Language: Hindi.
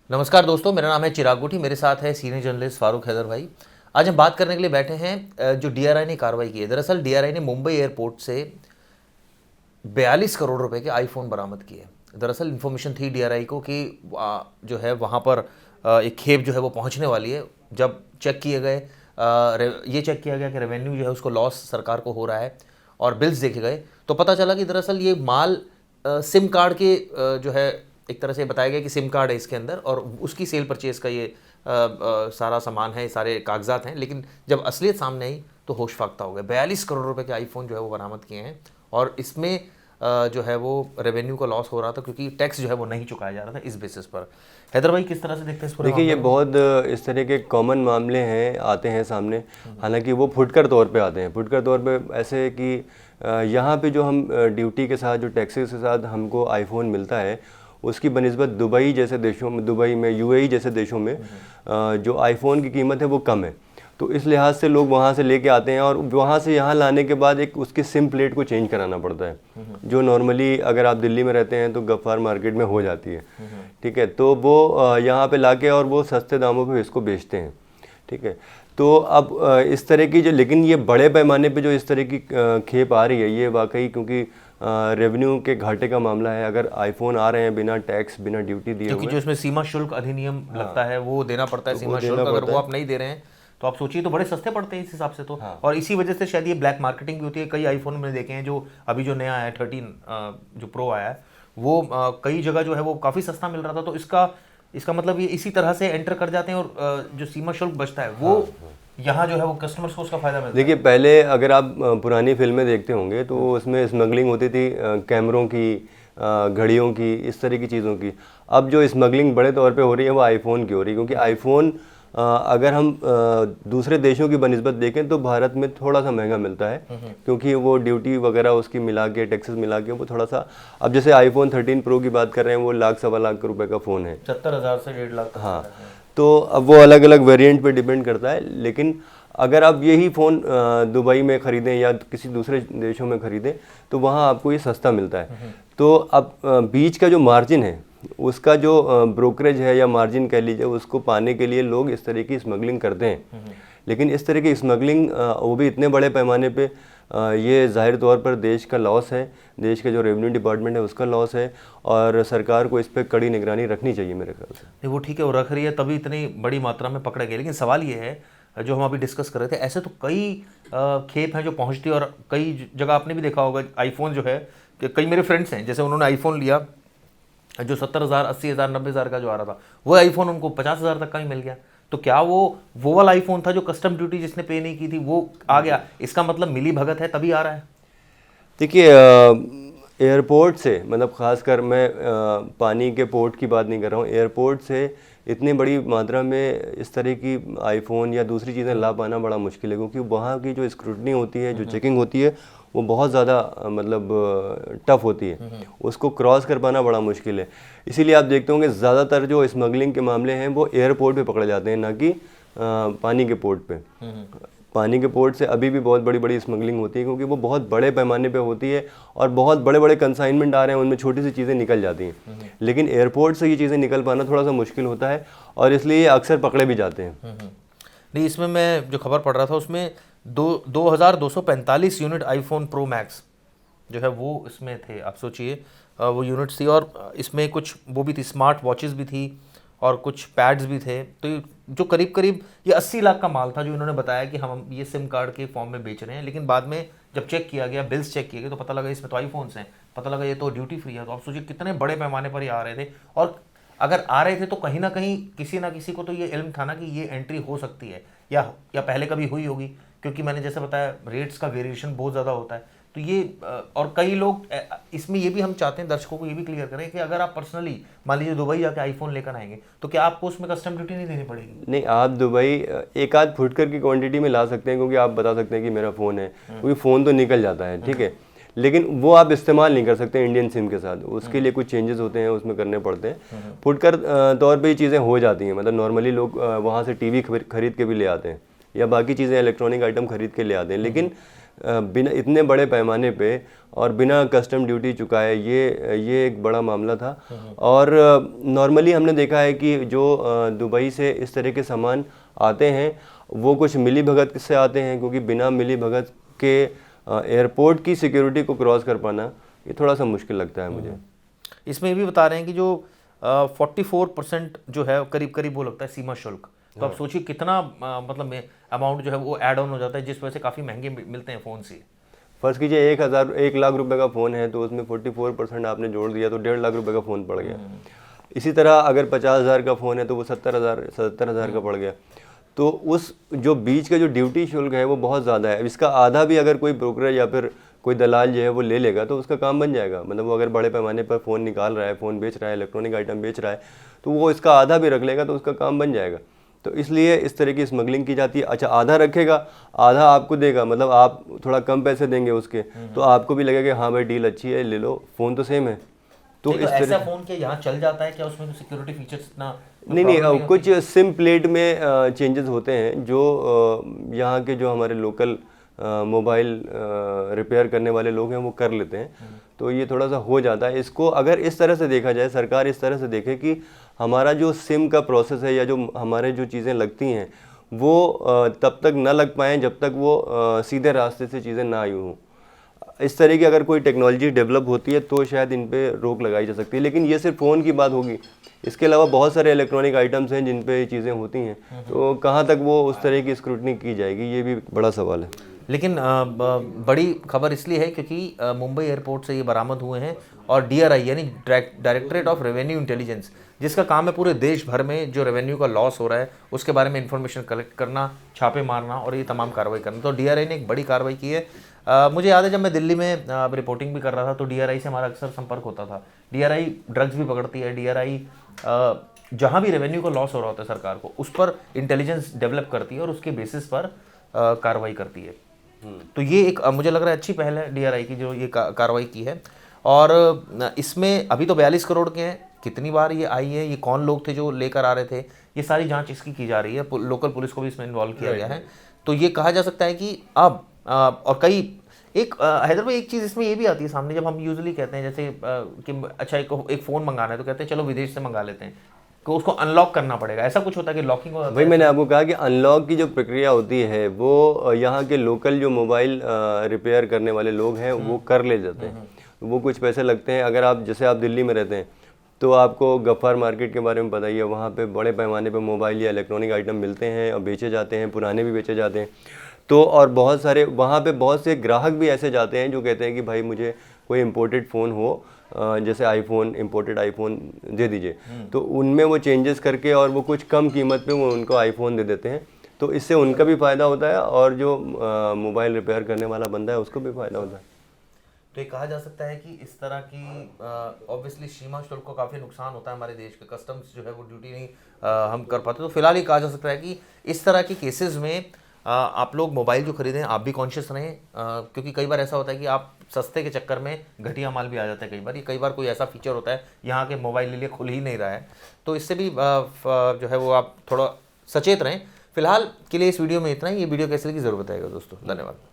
नमस्कार दोस्तों, मेरा नाम है चिराग गुठी। मेरे साथ है सीनियर जर्नलिस्ट फारूक हैदर भाई। आज हम बात करने के लिए बैठे हैं जो डीआरआई ने कार्रवाई की है। दरअसल डीआरआई ने मुंबई एयरपोर्ट से 42 करोड़ रुपए के आईफोन बरामद किए। दरअसल इन्फॉर्मेशन थी डीआरआई को कि जो है वहाँ पर एक खेप जो है वो पहुँचने वाली है। जब चेक किए गए, ये चेक किया गया कि रेवेन्यू जो है उसको लॉस सरकार को हो रहा है और बिल्स देखे गए, तो पता चला कि दरअसल ये माल सिम कार्ड के जो है एक तरह से बताया गया कि सिम कार्ड है इसके अंदर और उसकी सेल परचेज का ये सारा सामान है, सारे कागजात हैं। लेकिन जब असलियत सामने आई तो होश फाख्ता हो गया। 42 करोड़ रुपए के आईफोन जो है वो बरामद किए हैं और इसमें जो है वो रेवेन्यू का लॉस हो रहा था क्योंकि टैक्स जो है वो नहीं चुकाया जा रहा था इस बेसिस पर। हैदर भाई, किस तरह से देखते हैं इस पूरे देखिए, ये मामले को? बहुत इस तरह के कॉमन मामले हैं, आते हैं सामने। हालांकि वो फुटकर तौर पे आते हैं। फुटकर तौर पे ऐसे कि यहाँ पे जो हम ड्यूटी के साथ, जो टैक्सेस के साथ हमको आईफोन मिलता है, उसकी बनिस्बत दुबई जैसे देशों में, दुबई में, यूएई जैसे देशों में जो आईफोन की कीमत है वो कम है। तो इस लिहाज से लोग वहाँ से लेके आते हैं और वहाँ से यहाँ लाने के बाद एक उसकी सिम प्लेट को चेंज कराना पड़ता है, जो नॉर्मली अगर आप दिल्ली में रहते हैं तो गफ्फार मार्केट में हो जाती है। ठीक है, तो वो यहाँ पे लाके और वो सस्ते दामों पे इसको बेचते हैं। ठीक है, तो अब इस तरह की जो, लेकिन ये बड़े पैमाने पे जो इस तरह की खेप आ रही है, ये वाकई क्योंकि रेवेन्यू के घाटे का मामला है। अगर आईफोन आ रहे हैं बिना टैक्स, बिना ड्यूटी दिए क्योंकि हुए, जो इसमें सीमा शुल्क अधिनियम लगता है वो देना पड़ता है। तो सीमा शुल्क अगर वो आप नहीं दे रहे हैं तो आप सोचिए, तो बड़े सस्ते पड़ते हैं इस हिसाब से तो। और इसी वजह से शायद ये ब्लैक मार्केटिंग भी होती है। कई आईफोन मैंने देखे हैं जो अभी जो नया है 13 जो प्रो आया है वो कई जगह जो है वो काफ़ी सस्ता मिल रहा था। तो इसका मतलब ये इसी तरह से एंटर कर जाते हैं और जो सीमा शुल्क बचता है वो यहाँ जो है वो कस्टमर्स को उसका फायदा मिलता है। देखिए, पहले अगर आप पुरानी फिल्में देखते होंगे तो उसमें स्मगलिंग होती थी कैमरों की, घड़ियों की, इस तरह की चीज़ों की। अब जो स्मगलिंग बड़े तौर पे हो रही है वो आईफोन की हो रही है, क्योंकि आईफोन अगर हम दूसरे देशों की बनिस्बत देखें तो भारत में थोड़ा सा महंगा मिलता है, क्योंकि वो ड्यूटी वगैरह उसकी मिला के, टैक्सेस मिला के वो थोड़ा सा, अब जैसे आईफोन 13 प्रो की बात कर रहे हैं, वो लाख सवा लाख रुपए का फ़ोन है। 70,000 से 1.5 लाख तक हाँ, तो अब वो अलग अलग वेरिएंट पे डिपेंड करता है। लेकिन अगर आप यही फ़ोन दुबई में ख़रीदें या किसी दूसरे देशों में ख़रीदें तो वहाँ आपको ये सस्ता मिलता है। तो अब बीच का जो मार्जिन है, उसका जो ब्रोकरेज है या मार्जिन कह लीजिए, उसको पाने के लिए लोग इस तरह की स्मगलिंग करते हैं। लेकिन इस तरह की स्मगलिंग वो भी इतने बड़े पैमाने पे, ये ज़ाहिर तौर पर देश का लॉस है, देश के जो रेवेन्यू डिपार्टमेंट है उसका लॉस है, और सरकार को इस पर कड़ी निगरानी रखनी चाहिए मेरे ख्याल से। नहीं, वो ठीक है, वो रख रही है तभी इतनी बड़ी मात्रा में पकड़े गए। लेकिन सवाल ये है, जो हम अभी डिस्कस कर रहे थे, ऐसे तो कई खेप हैं जो पहुंचती है और कई जगह आपने भी देखा होगा आईफोन जो है कि कई मेरे फ्रेंड्स हैं, जैसे उन्होंने आईफोन लिया जो 70,000, 80,000, 90,000 का जो आ रहा था, वो आईफोन उनको 50,000 तक का ही मिल गया। तो क्या वो वाला आईफोन था जो कस्टम ड्यूटी जिसने पे नहीं की थी वो आ गया? इसका मतलब मिली भगत है तभी आ रहा है। देखिए, एयरपोर्ट से, मतलब ख़ासकर मैं पानी के पोर्ट की बात नहीं कर रहा हूँ, एयरपोर्ट से इतनी बड़ी मात्रा में इस तरह की आईफोन या दूसरी चीज़ें ला पाना बड़ा मुश्किल है, क्योंकि वहाँ की जो स्क्रूटनी होती है, जो चेकिंग होती है, वो बहुत ज़्यादा मतलब टफ़ होती है। उसको क्रॉस कर पाना बड़ा मुश्किल है। इसीलिए आप देखते होंगे ज़्यादातर जो स्मगलिंग के मामले हैं वो एयरपोर्ट पे पकड़े जाते हैं, ना कि पानी के पोर्ट पे। पानी के पोर्ट से अभी भी बहुत बड़ी बड़ी स्मगलिंग होती है, क्योंकि वो बहुत बड़े पैमाने पे होती है और बहुत बड़े बड़े कंसाइनमेंट आ रहे हैं, उनमें छोटी सी चीज़ें निकल जाती हैं। लेकिन एयरपोर्ट से ये चीज़ें निकल पाना थोड़ा सा मुश्किल होता है और इसलिए ये अक्सर पकड़े भी जाते हैं। नहीं, इसमें मैं जो खबर पढ़ रहा था उसमें 2,245 यूनिट आईफोन प्रो मैक्स जो है वो इसमें थे। आप सोचिए, वो यूनिट्स थी और इसमें कुछ वो भी थी, स्मार्ट वॉचेस भी थी और कुछ पैड्स भी थे। तो जो करीब करीब ये 80 लाख का माल था जो इन्होंने बताया कि हम ये सिम कार्ड के फॉर्म में बेच रहे हैं। लेकिन बाद में जब चेक किया गया, बिल्स चेक किए गए, तो पता लगा इसमें तो आईफोन्स हैं, पता लगा ये तो ड्यूटी फ्री है। तो आप सोचिए कितने बड़े पैमाने पर ये आ रहे थे। और अगर आ रहे थे तो कहीं ना कहीं किसी ना किसी को तो ये इल्म था ना कि ये एंट्री हो सकती है या पहले कभी हुई होगी, क्योंकि मैंने जैसे बताया रेट्स का वेरिएशन बहुत ज़्यादा होता है। तो ये और कई लोग इसमें ये भी हम चाहते हैं दर्शकों को ये भी क्लियर करें कि अगर आप पर्सनली मान लीजिए दुबई जाके आईफोन लेकर आएंगे तो क्या आपको उसमें कस्टम ड्यूटी नहीं देनी पड़ेगी? नहीं, आप दुबई एक आध फुटकर की क्वांटिटी में ला सकते हैं, क्योंकि आप बता सकते हैं कि मेरा फ़ोन है, क्योंकि फ़ोन तो निकल जाता है। ठीक है, लेकिन वो आप इस्तेमाल नहीं कर सकते इंडियन सिम के साथ, उसके लिए कुछ चेंजेस होते हैं, उसमें करने पड़ते हैं। फुटकर तौर पे ये चीज़ें हो जाती हैं, मतलब नॉर्मली लोग वहाँ से टीवी खरीद के भी ले आते हैं या बाकी चीज़ें इलेक्ट्रॉनिक आइटम खरीद के ले आते हैं। लेकिन बिना इतने बड़े पैमाने पे और बिना कस्टम ड्यूटी चुकाए, ये एक बड़ा मामला था। और नॉर्मली हमने देखा है कि जो दुबई से इस तरह के सामान आते हैं वो कुछ मिली भगत से आते हैं, क्योंकि बिना मिली भगत के एयरपोर्ट की सिक्योरिटी को क्रॉस कर पाना ये थोड़ा सा मुश्किल लगता है मुझे। इसमें ये भी बता रहे हैं कि जो 44% जो है करीब करीब वो लगता है सीमा शुल्क। तो आप सोचिए कितना मतलब अमाउंट जो है वो ऐड ऑन हो जाता है, जिस वजह से काफ़ी महंगे मिलते हैं फ़ोन से। फर्स्ट कीजिए 1 लाख रुपए का फ़ोन है तो उसमें 44% आपने जोड़ दिया तो 1.5 लाख रुपए का फ़ोन पड़ गया। इसी तरह अगर 50,000 का फ़ोन है तो वो 70,000 का पड़ गया। तो उस जो बीच का जो ड्यूटी शुल्क है वो बहुत ज़्यादा है। इसका आधा भी अगर कोई ब्रोकर या फिर कोई दलाल जो है वो ले लेगा तो उसका काम बन जाएगा। मतलब वो अगर बड़े पैमाने पर फ़ोन निकाल रहा है, फ़ोन बेच रहा है, इलेक्ट्रॉनिक आइटम बेच रहा है, तो वो इसका आधा भी रख लेगा तो उसका काम बन जाएगा। तो इसलिए इस तरह की स्मगलिंग की जाती है। अच्छा, आधा रखेगा, आधा आपको देगा, मतलब आप थोड़ा कम पैसे देंगे उसके, तो आपको भी लगेगा कि हाँ भाई डील अच्छी है, ले लो, फ़ोन तो सेम है। तो इस ऐसा फ़ोन क्या यहाँ चल जाता है क्या? उसमें सिक्योरिटी फीचर्स इतना नहीं, कुछ सिम प्लेट में चेंजेस होते हैं जो यहाँ के जो हमारे लोकल मोबाइल रिपेयर करने वाले लोग हैं वो कर लेते हैं। तो ये थोड़ा सा हो जाता है। इसको अगर इस तरह से देखा जाए, सरकार इस तरह से देखे कि हमारा जो सिम का प्रोसेस है या जो हमारे जो चीज़ें लगती हैं वो तब तक न लग पाएँ जब तक वो सीधे रास्ते से चीज़ें ना आई हों। इस तरह की अगर कोई टेक्नोलॉजी डेवलप होती है तो शायद इन पे रोक लगाई जा सकती है। लेकिन ये सिर्फ फ़ोन की बात होगी, इसके अलावा बहुत सारे इलेक्ट्रॉनिक आइटम्स हैं जिन पे ये चीज़ें होती हैं, तो कहाँ तक वो उस तरह की स्क्रूटनी की जाएगी, ये भी बड़ा सवाल है। लेकिन बड़ी खबर इसलिए है क्योंकि मुंबई एयरपोर्ट से ये बरामद हुए हैं और DRI यानी डायरेक्टरेट ऑफ रेवेन्यू इंटेलिजेंस, जिसका काम है पूरे देश भर में जो रेवेन्यू का लॉस हो रहा है उसके बारे में इंफॉर्मेशन कलेक्ट करना, छापे मारना और ये तमाम कार्रवाई करना। तो DRI ने एक बड़ी कार्रवाई की है। मुझे याद है जब मैं दिल्ली में रिपोर्टिंग भी कर रहा था तो DRI से हमारा अक्सर संपर्क होता था। DRI ड्रग्स भी पकड़ती है, DRI जहाँ भी रेवेन्यू का लॉस हो रहा होता है सरकार को उस पर इंटेलिजेंस डेवलप करती है और उसके बेसिस पर कार्रवाई करती है। तो ये एक मुझे लग रहा है अच्छी पहल है DRI की जो ये कार्रवाई की है। और इसमें अभी तो 42 करोड़ के हैं, कितनी बार ये आई है, ये कौन लोग थे जो लेकर आ रहे थे, ये सारी जांच इसकी की जा रही है। लोकल पुलिस को भी इसमें इन्वॉल्व किया गया है। तो ये कहा जा सकता है कि अब और कई एक हैदराबाद एक चीज़ इसमें ये भी आती है सामने, जब हम यूजुअली कहते हैं जैसे कि अच्छा एक फ़ोन मंगाना है तो कहते हैं चलो विदेश से मंगा लेते हैं, तो उसको अनलॉक करना पड़ेगा। ऐसा कुछ होता है कि लॉकिंग हो जाता है? वही मैंने आपको कहा कि अनलॉक की जो प्रक्रिया होती है वो यहाँ के लोकल जो मोबाइल रिपेयर करने वाले लोग हैं वो कर ले जाते हैं। वो कुछ पैसे लगते हैं। अगर आप जैसे आप दिल्ली में रहते हैं तो आपको गफ्फार मार्केट के बारे में पता ही है, वहाँ पे बड़े पैमाने पे मोबाइल या इलेक्ट्रॉनिक आइटम मिलते हैं और बेचे जाते हैं, पुराने भी बेचे जाते हैं। तो और बहुत सारे वहाँ पे बहुत से ग्राहक भी ऐसे जाते हैं जो कहते हैं कि भाई मुझे कोई इम्पोर्टेड फ़ोन हो, जैसे आईफोन, इम्पोर्टेड आईफोन दे दीजिए। तो उनमें वो चेंजेस करके और वो कुछ कम कीमत पे वो उनको आईफोन दे देते हैं। तो इससे उनका भी फ़ायदा होता है और जो मोबाइल रिपेयर करने वाला बंदा है उसको भी फ़ायदा होता है। तो ये कहा जा सकता है कि इस तरह की ऑब्वियसली सीमा शुल्क को काफ़ी नुकसान होता है हमारे देश के, कस्टम्स जो है वो ड्यूटी नहीं हम कर पाते। तो फिलहाल ये कहा जा सकता है कि इस तरह के केसेस में आप लोग मोबाइल जो खरीदें आप भी कॉन्शियस रहें, क्योंकि कई बार ऐसा होता है कि आप सस्ते के चक्कर में घटिया माल भी आ जाता है। कई बार कोई ऐसा फीचर होता है यहाँ के मोबाइल ले लिए खुल ही नहीं रहा है, तो इससे भी जो है वो आप थोड़ा सचेत रहें। फिलहाल के लिए इस वीडियो में इतना ही। ये वीडियो कैसे लगी ज़रूर बताइएगा दोस्तों। धन्यवाद।